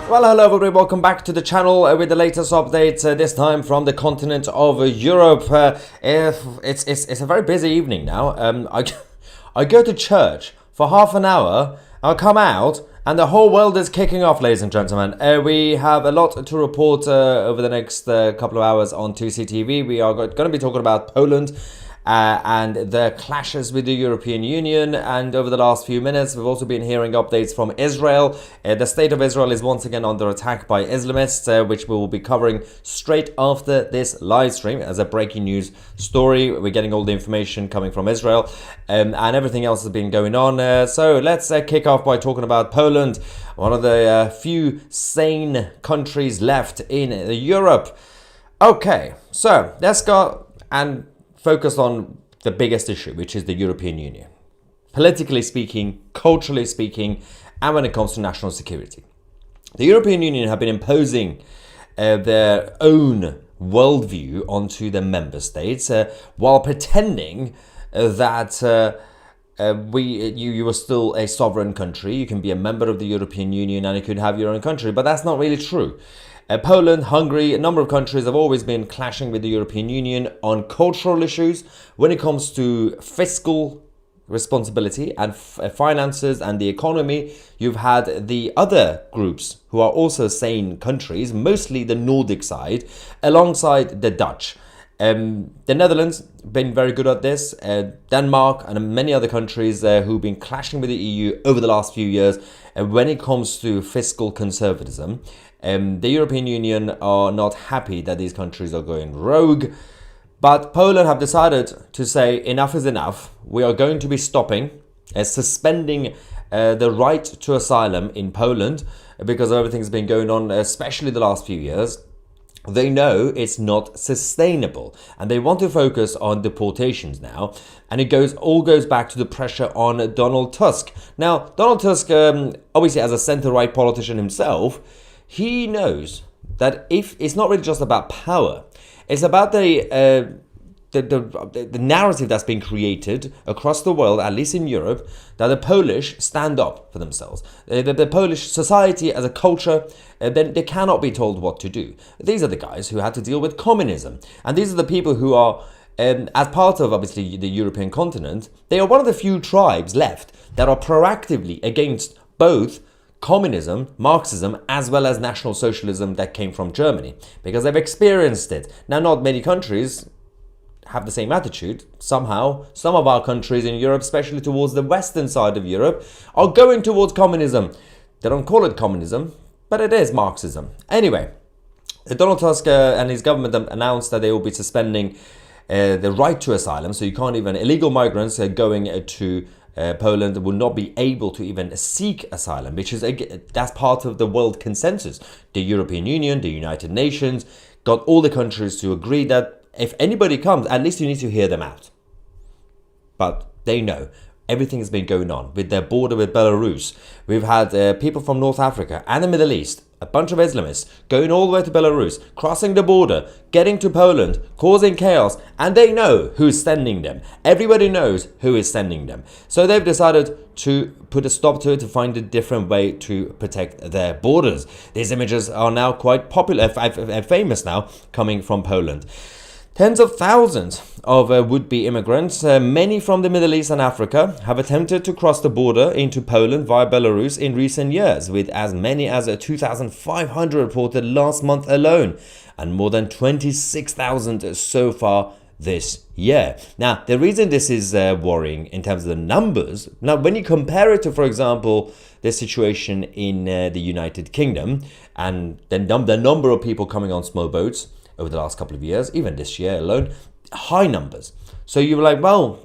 Well, hello everybody, welcome back to the channel with the latest updates, this time from the continent of Europe. It's a very busy evening now. I go to church for half an hour, I'll come out, and the whole world is kicking off, ladies and gentlemen. We have a lot to report over the next couple of hours on 2CTV. We are going to be talking about Poland and the clashes with the European Union. And over the last few minutes, we've also been hearing updates from Israel. The state of Israel is once again under attack by Islamists, which we will be covering straight after this live stream as a breaking news story. We're getting all the information coming from Israel, and everything else has been going on. So let's kick off by talking about Poland, one of the few sane countries left in Europe. Okay, so let's go and focus on the biggest issue, which is the European Union. Politically speaking, culturally speaking, and when it comes to national security. The European Union have been imposing their own worldview onto the member states while pretending that you are still a sovereign country. You can be a member of the European Union and you could have your own country, but that's not really true. Poland, Hungary, a number of countries have always been clashing with the European Union on cultural issues. When it comes to fiscal responsibility and finances and the economy, you've had the other groups who are also sane countries, mostly the Nordic side, alongside the Dutch. The Netherlands been very good at this. Denmark and many other countries who've been clashing with the EU over the last few years when it comes to fiscal conservatism. The European Union are not happy that these countries are going rogue, but Poland have decided to say enough is enough. We are going to be stopping, suspending the right to asylum in Poland because everything's been going on, especially the last few years. They know it's not sustainable and they want to focus on deportations now, and it all goes back to the pressure on Donald Tusk. Now, Donald Tusk, obviously as a centre-right politician himself, he knows that if it's not really just about power, it's about the narrative that's been created across the world, at least in Europe, that the Polish stand up for themselves. The Polish society as a culture, they cannot be told what to do. These are the guys who had to deal with communism. And these are the people who are, as part of obviously the European continent, they are one of the few tribes left that are proactively against both communism, Marxism, as well as National Socialism that came from Germany, because they've experienced it. Now, not many countries have the same attitude. Somehow, some of our countries in Europe, especially towards the western side of Europe, are going towards communism. They don't call it communism, but it is Marxism. Anyway, Donald Tusk and his government announced that they will be suspending the right to asylum, so you can't even, illegal migrants going to Poland will not be able to even seek asylum, which is, that's part of the world consensus. The European Union, the United Nations, got all the countries to agree that if anybody comes, at least you need to hear them out. But they know everything has been going on with their border with Belarus. We've had people from North Africa and the Middle East, a bunch of Islamists, going all the way to Belarus, crossing the border, getting to Poland, causing chaos, and they know who's sending them. Everybody knows who is sending them. So they've decided to put a stop to it, to find a different way to protect their borders. These images are now quite popular, famous now, coming from Poland. Tens of thousands of would-be immigrants, many from the Middle East and Africa, have attempted to cross the border into Poland via Belarus in recent years, with as many as 2,500 reported last month alone, and more than 26,000 so far this year. Now, the reason this is worrying in terms of the numbers, now when you compare it to, for example, the situation in the United Kingdom, and the number of people coming on small boats over the last couple of years, even this year alone, high numbers. So you were like, well,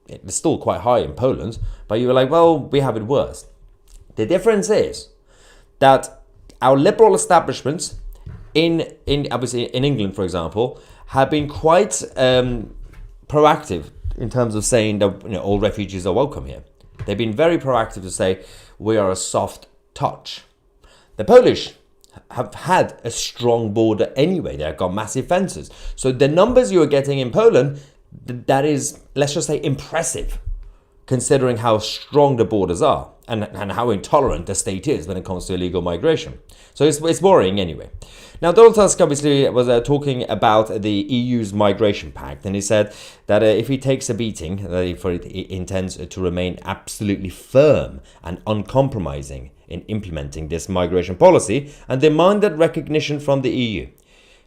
it's still quite high in Poland, but you were like, well, we have it worse. The difference is that our liberal establishments obviously in England, for example, have been quite proactive in terms of saying that all refugees are welcome here. They've been very proactive to say we are a soft touch. The Polish have had a strong border anyway. They've got massive fences. So the numbers you are getting in Poland, that is, let's just say, impressive. considering how strong the borders are and how intolerant the state is when it comes to illegal migration. So it's worrying anyway. Now, Donald Tusk obviously was talking about the EU's migration pact, and he said that if he takes a beating, he intends to remain absolutely firm and uncompromising in implementing this migration policy and demanded recognition from the EU.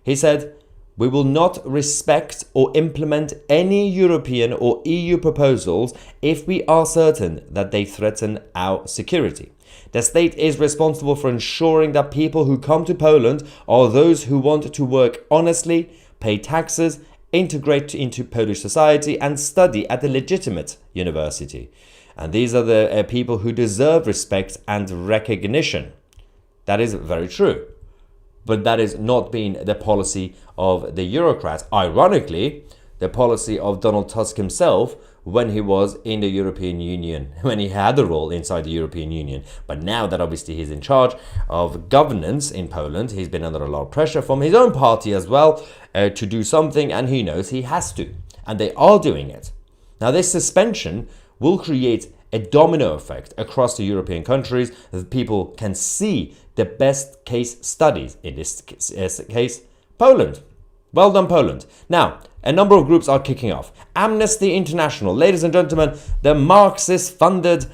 He said, "We will not respect or implement any European or EU proposals if we are certain that they threaten our security. The state is responsible for ensuring that people who come to Poland are those who want to work honestly, pay taxes, integrate into Polish society and study at a legitimate university. And these are the people who deserve respect and recognition." That is very true. But that is not been the policy of the Eurocrats. Ironically, the policy of Donald Tusk himself when he was in the European Union, when he had a role inside the European Union. But now that obviously he's in charge of governance in Poland, he's been under a lot of pressure from his own party as well to do something, and he knows he has to. And they are doing it. Now, this suspension will create a domino effect across the European countries that people can see the best case studies, in this case, Poland. Well done, Poland. Now, a number of groups are kicking off. Amnesty International, ladies and gentlemen, the Marxist-funded,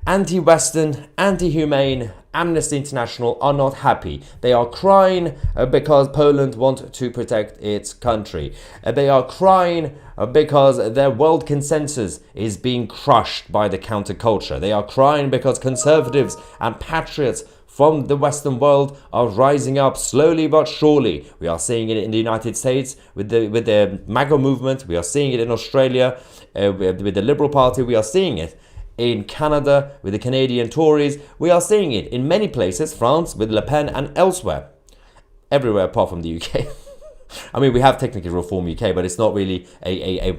anti-Western, anti-humane Amnesty International are not happy. They are crying because Poland wants to protect its country. They are crying because their world consensus is being crushed by the counterculture. They are crying because conservatives and patriots from the Western world are rising up slowly but surely. We are seeing it in the United States with the MAGA movement. We are seeing it in Australia with the Liberal Party. We are seeing it in Canada with the Canadian Tories. We are seeing it in many places, France with Le Pen and elsewhere. Everywhere apart from the UK. I mean, we have technically Reform UK, but it's not really a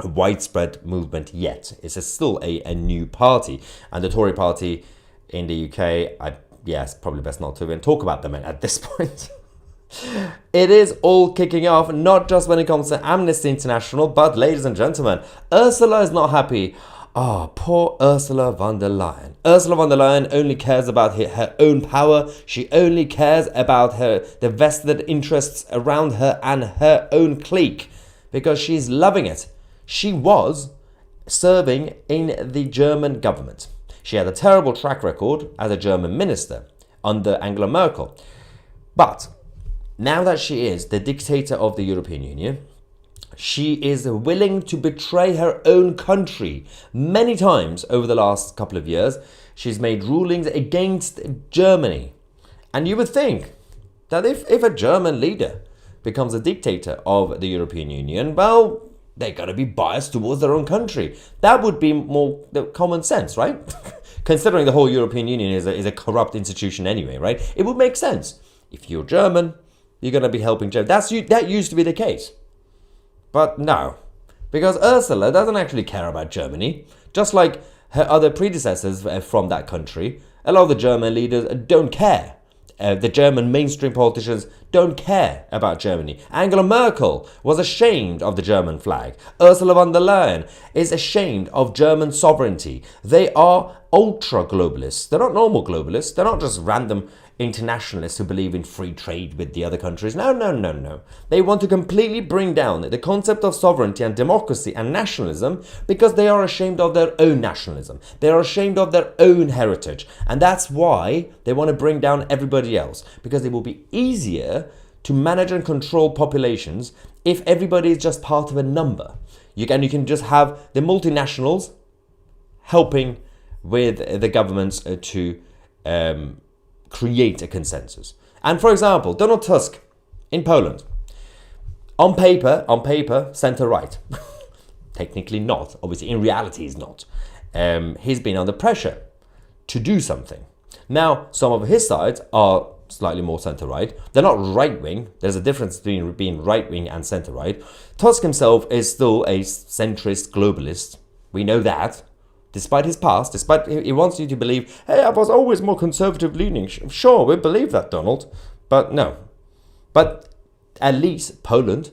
widespread movement yet. It's still a new party. And the Tory party in the UK, it's probably best not to even talk about them at this point. It is all kicking off, not just when it comes to Amnesty International, but ladies and gentlemen, Ursula is not happy. Poor Ursula von der Leyen. Ursula von der Leyen only cares about her own power. She only cares about the vested interests around her and her own clique, because she's loving it. She was serving in the German government. She had a terrible track record as a German minister under Angela Merkel. But now that she is the dictator of the European Union, she is willing to betray her own country. Many times over the last couple of years, she's made rulings against Germany. And you would think that if a German leader becomes a dictator of the European Union, well, they're going to be biased towards their own country. That would be more the common sense, right? Considering the whole European Union is a corrupt institution anyway, right? It would make sense. If you're German, you're going to be helping Germany. That used to be the case. But no, because Ursula doesn't actually care about Germany, just like her other predecessors from that country. A lot of the German leaders don't care. The German mainstream politicians don't care about Germany. Angela Merkel was ashamed of the German flag. Ursula von der Leyen is ashamed of German sovereignty. They are ultra-globalists. They're not normal globalists. They're not just random internationalists who believe in free trade with the other countries. No. They want to completely bring down the concept of sovereignty and democracy and nationalism because they are ashamed of their own nationalism. They are ashamed of their own heritage. And that's why they want to bring down everybody else, because it will be easier to manage and control populations if everybody is just part of a number. You can just have the multinationals helping with the governments to create a consensus. And for example, Donald Tusk in Poland, on paper, center-right. Technically not. Obviously, in reality, he's not. He's been under pressure to do something. Now, some of his sides are slightly more center-right. They're not right-wing. There's a difference between being right-wing and center-right. Tusk himself is still a centrist globalist. We know that. Despite his past, despite he wants you to believe, hey, I was always more conservative leaning. Sure, we believe that, Donald. But no. But at least Poland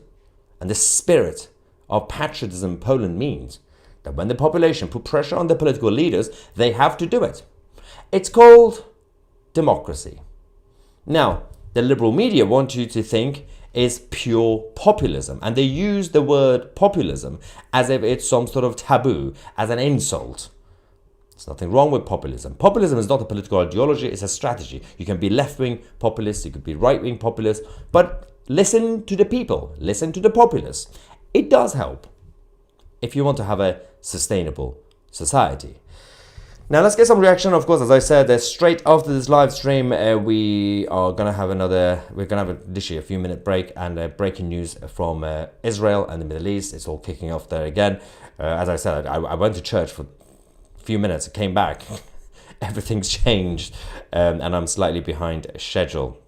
and the spirit of patriotism Poland means that when the population put pressure on the political leaders, they have to do it. It's called democracy. Now, the liberal media want you to think is pure populism, and they use the word populism as if it's some sort of taboo, as an insult. There's nothing wrong with populism. Populism is not a political ideology, it's a strategy. You can be left-wing populist, you could be right-wing populist, but listen to the people, listen to the populace. It does help if you want to have a sustainable society. Now let's get some reaction. Of course, as I said, straight after this live stream, we're gonna have literally a few minute break and breaking news from Israel and the Middle East. It's all kicking off there again. As I said, I went to church for a few minutes, came back, everything's changed, and I'm slightly behind schedule.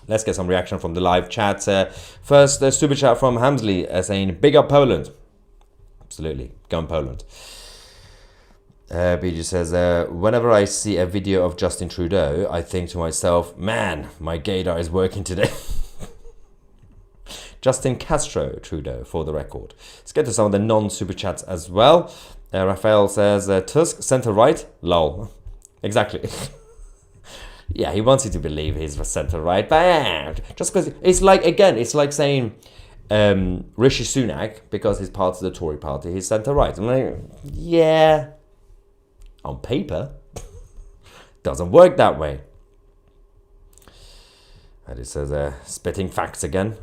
Let's get some reaction from the live chat. First, the super chat from Hamsley saying, "Big up Poland." Absolutely, go on Poland. BG says, whenever I see a video of Justin Trudeau, I think to myself, man, my gaydar is working today. Justin Castro Trudeau, for the record. Let's get to some of the non-super chats as well. Raphael says, Tusk, centre-right? Lol. Exactly. Yeah, he wants you to believe he's centre-right. But just because, it's like saying Rishi Sunak, because he's part of the Tory party, he's centre-right. I'm like, yeah. On paper, doesn't work that way. And it says, spitting facts again.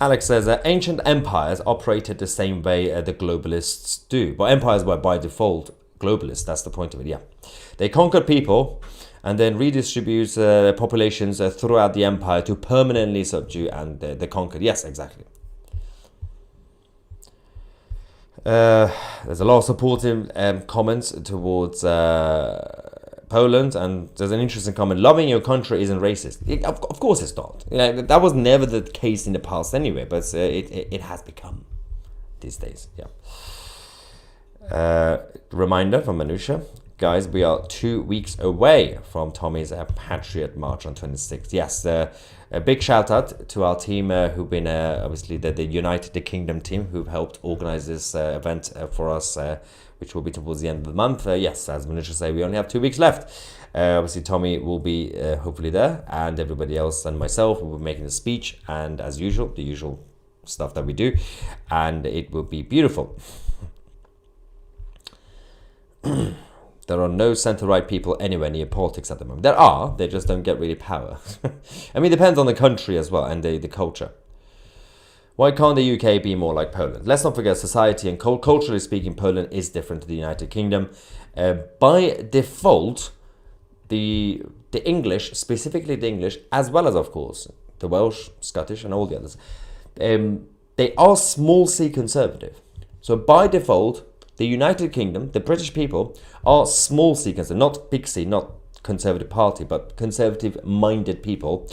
Alex says, ancient empires operated the same way the globalists do. But empires were by default globalists, that's the point of it, yeah. They conquered people and then redistribute populations throughout the empire to permanently subdue and the conquered. Yes, exactly. There's a lot of supportive comments towards Poland, and there's an interesting comment. Loving your country isn't racist. Of course it's not. That was never the case in the past anyway, but it has become these days. Yeah. Reminder from Manusha. Guys, we are 2 weeks away from Tommy's Patriot March on 26th. Yes, a big shout out to our team who've been, obviously, the United Kingdom team who've helped organize this event for us, which will be towards the end of the month. Yes, as Manisha say, we only have 2 weeks left. Obviously, Tommy will be hopefully there, and everybody else and myself will be making a speech, and as usual, the usual stuff that we do, and it will be beautiful. There are no centre-right people anywhere near politics at the moment. There are, they just don't get really power. I mean, it depends on the country as well and the culture. Why can't the UK be more like Poland? Let's not forget, society and culturally speaking, Poland is different to the United Kingdom. By default, the English, specifically the English, as well as, of course, the Welsh, Scottish and all the others, they are small c conservative. So by default, the United Kingdom, the British people, are small c conservative, not big C, not Conservative Party, but conservative-minded people.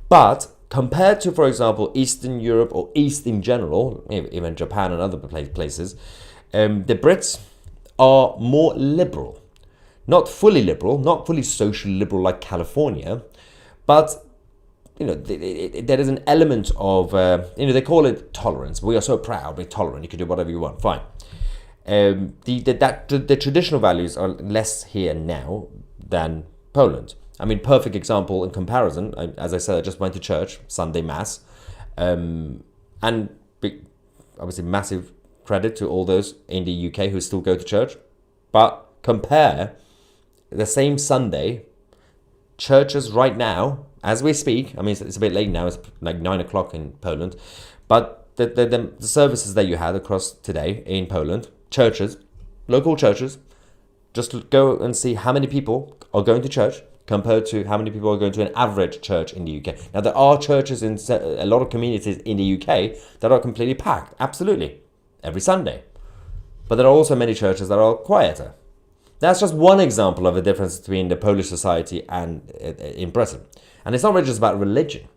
But compared to, for example, Eastern Europe or East in general, even Japan and other places, the Brits are more liberal. Not fully liberal, not fully social liberal like California, but there is an element of, they call it tolerance. We are so proud, we're tolerant, you can do whatever you want, fine. The traditional values are less here now than Poland. I mean, perfect example in comparison, as I said, I just went to church, Sunday Mass, and obviously massive credit to all those in the UK who still go to church, but compare the same Sunday, churches right now, as we speak, I mean, it's a bit late now, it's like 9 o'clock in Poland, but the services that you had across today in Poland, churches, local churches, just go and see how many people are going to church compared to how many people are going to an average church in the UK. Now, there are churches in a lot of communities in the UK that are completely packed, absolutely, every Sunday. But there are also many churches that are quieter. That's just one example of the difference between the Polish society and in Britain. And it's not really just about religion.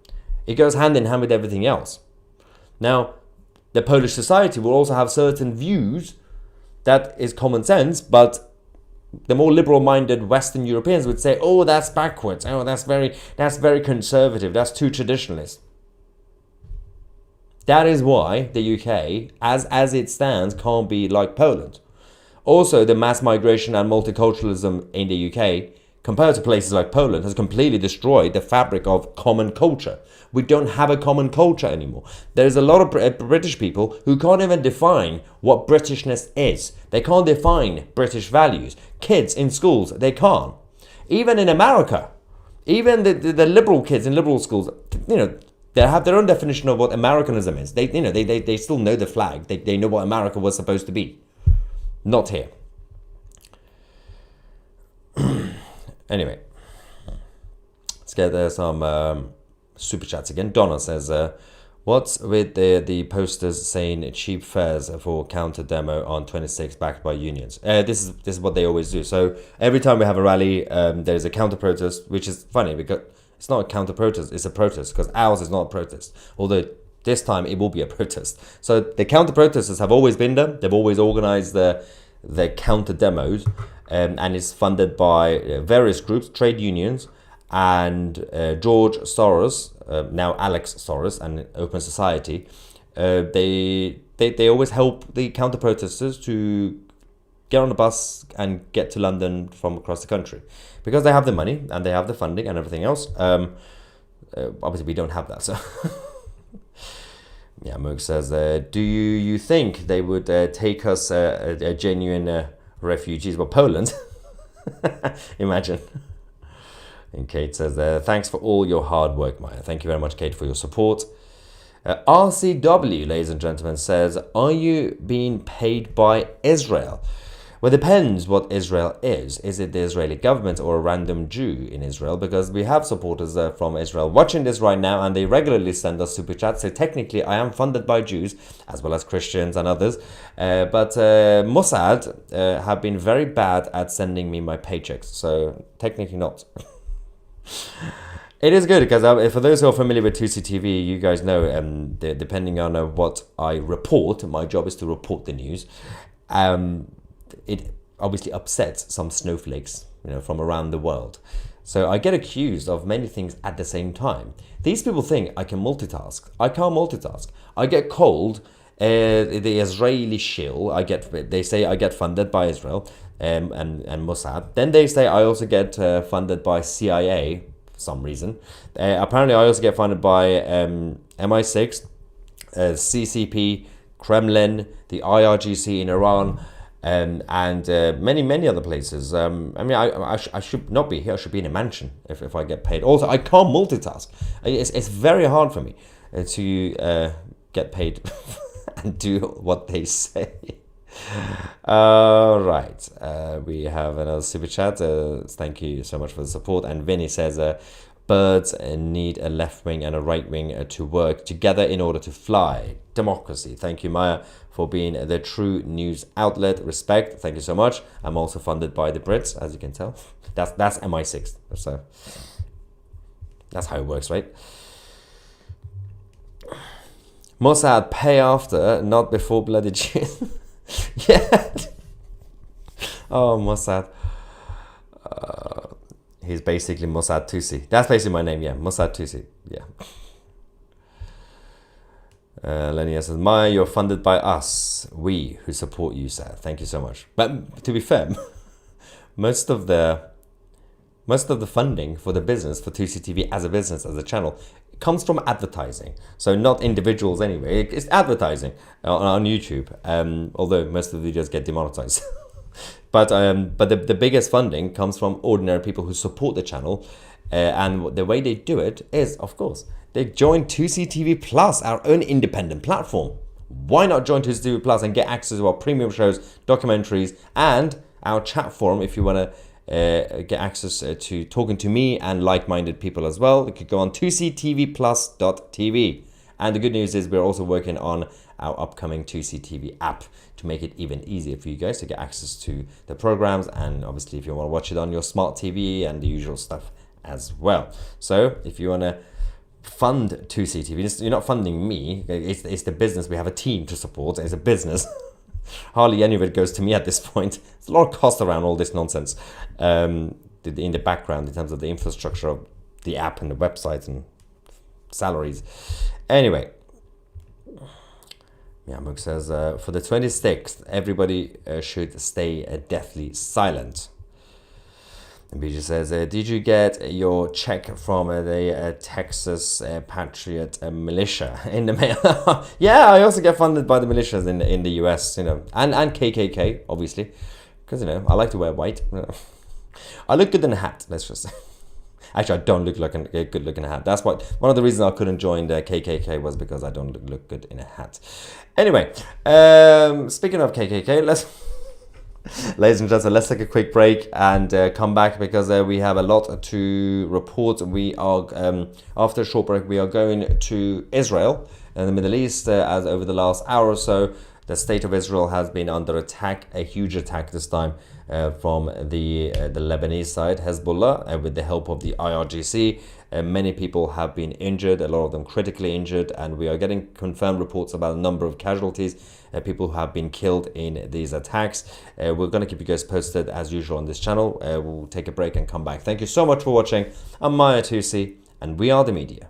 It goes hand in hand with everything else. Now, the Polish society will also have certain views that is common sense, but the more liberal-minded Western Europeans would say, oh, that's backwards, oh, that's very conservative, that's too traditionalist. That is why the UK, as it stands, can't be like Poland. Also, the mass migration and multiculturalism in the UK, compared to places like Poland, has completely destroyed the fabric of common culture. We don't have a common culture anymore. There's a lot of British people who can't even define what Britishness is. They can't define British values. Kids in schools, they can't. Even in America, even the liberal kids in liberal schools, they have their own definition of what Americanism is. They still know the flag. They know what America was supposed to be. Not here. Anyway, let's get some super chats again. Donna says, what's with the posters saying cheap fares for counter demo on 26 backed by unions? This is what they always do. So every time we have a rally, there's a counter protest, which is funny because it's not a counter protest, it's a protest, because ours is not a protest. Although this time it will be a protest. So the counter protesters have always been there. They've always organized the counter demos, and it's funded by various groups, trade unions, and George Soros, now Alex Soros, and Open Society. They always help the counter protesters to get on the bus and get to London from across the country, because they have the money and they have the funding and everything else. Obviously, we don't have that, so. Yeah, Moog says, do you think they would take us genuine refugees? Well, Poland. Imagine. And Kate says, thanks for all your hard work, Maya. Thank you very much, Kate, for your support. RCW, ladies and gentlemen, says, are you being paid by Israel? Well, it depends what Israel is. Is it the Israeli government or a random Jew in Israel? Because we have supporters from Israel watching this right now, and they regularly send us super chats. So technically, I am funded by Jews, as well as Christians and others. But Mossad have been very bad at sending me my paychecks. So technically not. It is good, because for those who are familiar with 2CTV, you guys know, depending on what I report, my job is to report the news. It obviously upsets some snowflakes, from around the world. So I get accused of many things at the same time. These people think I can multitask. I can't multitask. I get called the Israeli shill. They say I get funded by Israel and Mossad. Then they say I also get funded by CIA for some reason. Apparently I also get funded by MI6, CCP, Kremlin, the IRGC in Iran, and many other places. I should not be here. I should be in a mansion if I get paid. Also, I can't multitask. It's very hard for me to get paid and do what they say. Right. We have another super chat. Thank you so much for the support. And Vinny says, birds need a left wing and a right wing to work together in order to fly. Democracy. Thank you, Maya, for being the true news outlet. Respect. Thank you so much. I'm also funded by the Brits, as you can tell. That's MI6. So that's how it works, right? Mossad, pay after, not before bloody Jews. Yeah. Oh, Mossad. He's basically Mossad Tusi. That's basically my name, yeah. Mossad Tusi. Yeah. Lenny says, Maya, you're funded by us. We who support you, sir. Thank you so much. But to be fair, most of the funding for the business, for 2CTV as a business, as a channel, comes from advertising. So not individuals anyway. It's advertising on YouTube. Although most of the videos get demonetized. But the biggest funding comes from ordinary people who support the channel. And the way they do it is, of course, they join 2CTV Plus, our own independent platform. Why not join 2CTV Plus and get access to our premium shows, documentaries, and our chat forum if you want to get access to talking to me and like-minded people as well? You could go on 2ctvplus.tv. And the good news is we're also working on our upcoming 2CTV app to make it even easier for you guys to get access to the programs, and obviously if you want to watch it on your smart TV and the usual stuff as well. So if you want to fund 2CTV, you're not funding me, it's the business. We have a team to support. It's a business. Hardly any of it goes to me at this point. There's a lot of cost around all this nonsense in the background in terms of the infrastructure of the app and the website and salaries. Anyway, Yamuk says, for the 26th, everybody should stay deathly silent. And Bija says, did you get your check from the Texas Patriot militia in the mail? Yeah, I also get funded by the militias in the US, and KKK, obviously, because, I like to wear white. I look good in a hat, let's just say. Actually, I don't look like a good look in a hat. That's one of the reasons I couldn't join the KKK was because I don't look good in a hat. Anyway, speaking of KKK, ladies and gentlemen, let's take a quick break and come back because we have a lot to report. We are, after a short break, we are going to Israel and the Middle East as over the last hour or so. The state of Israel has been under attack, a huge attack this time from the Lebanese side, Hezbollah, with the help of the IRGC. Many people have been injured, a lot of them critically injured, and we are getting confirmed reports about a number of casualties, people who have been killed in these attacks. We're going to keep you guys posted as usual on this channel. We'll take a break and come back. Thank you so much for watching. I'm Maya Tusi, and we are the media.